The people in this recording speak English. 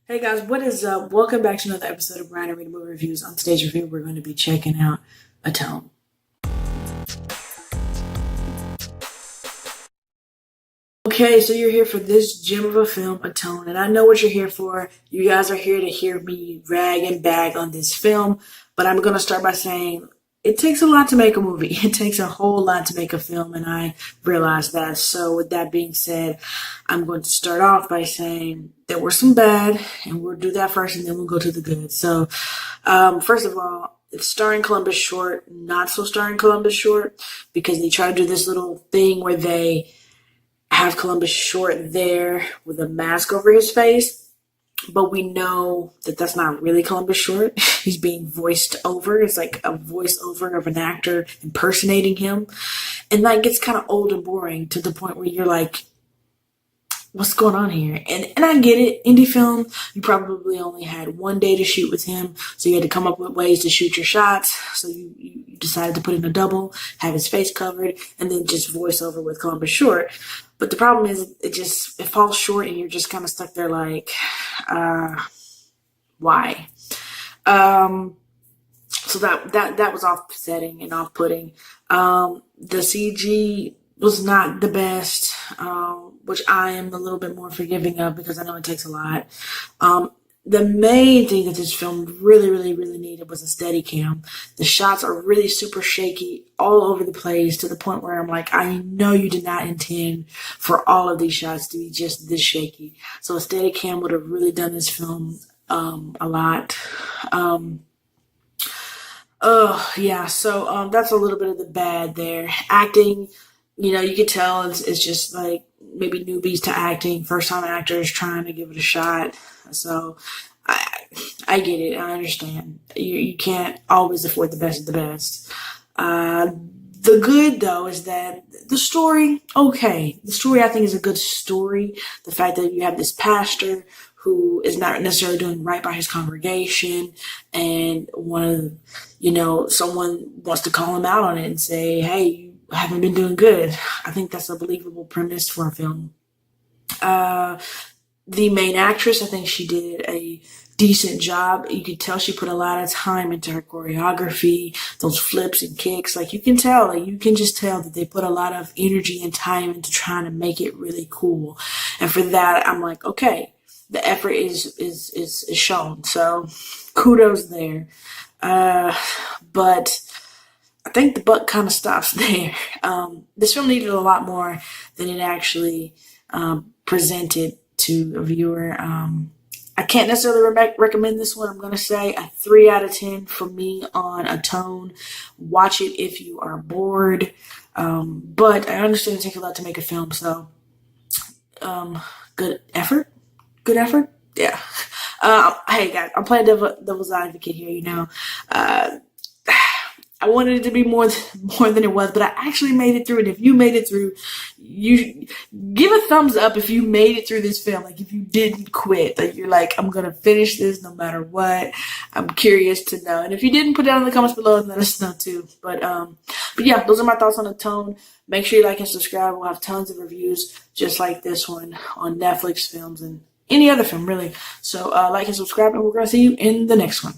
Hey guys, what is up? Welcome back to another episode of Brian and Rita Movie Reviews. On today's review, we're going to be checking out Atone. Okay, so you're here for this gem of a film, Atone, and I know what you're here for. You guys are here to hear me rag and bag on this film, but I'm going to start by saying it takes a lot to make a movie. It takes a whole lot to make a film, and I realize that. So with that being said, I'm going to start off by saying there were some bad, and we'll do that first, and then we'll go to the good. So first of all, it's starring Columbus Short, not so starring Columbus Short, because they try to do this little thing where they have Columbus Short there with a mask over his face, but we know that that's not really Columbus Short. He's being voiced over. It's like a voiceover of an actor impersonating him. And that gets kind of old and boring to the point where you're like, what's going on here? And I get it. Indie film, you probably only had one day to shoot with him, so you had to come up with ways to shoot your shots. So you decided to put in a double, have his face covered, and then just voice over with Columbus Short. But the problem is it falls short, and you're just kind of stuck there like, why? So that was offsetting and off-putting. The CG was not the best, which I am a little bit more forgiving of because I know it takes a lot. The main thing that this film really needed was a steady cam. The shots are really super shaky all over the place to the point where I'm like, I know you did not intend for all of these shots to be just this shaky. So a steady cam would have really done this film a lot. So that's a little bit of the bad there. Acting, you could tell it's just like maybe newbies to acting, first time actors trying to give it a shot. So I get it. I understand. You can't always afford the best of the best. The good though is that the story, okay. The story I think is a good story. The fact that you have this pastor who is not necessarily doing right by his congregation, and someone wants to call him out on it and say, hey, you haven't been doing good. I think that's a believable premise for a film. The main actress, I think she did a decent job. You could tell she put a lot of time into her choreography, those flips and kicks. Like you can just tell that they put a lot of energy and time into trying to make it really cool. And for that, I'm like, okay, the effort is shown. So kudos there. But I think the buck kind of stops there. This film needed a lot more than it actually presented to a viewer. I can't necessarily recommend this one. I'm going to say a 3 out of 10 for me on Atone. Watch it if you are bored. But I understand it takes a lot to make a film, so good effort. Good effort? Yeah. Hey guys, I'm playing devil's advocate here, I wanted it to be more than it was, but I actually made it through. And if you made it through, you give a thumbs up if you made it through this film. Like if you didn't quit, like you're like, I'm gonna finish this no matter what. I'm curious to know. And if you didn't, put it down in the comments below and let us know too. But yeah, those are my thoughts on Atone. Make sure you like and subscribe. We'll have tons of reviews just like this one on Netflix films and any other film really. So like and subscribe, and we're gonna see you in the next one.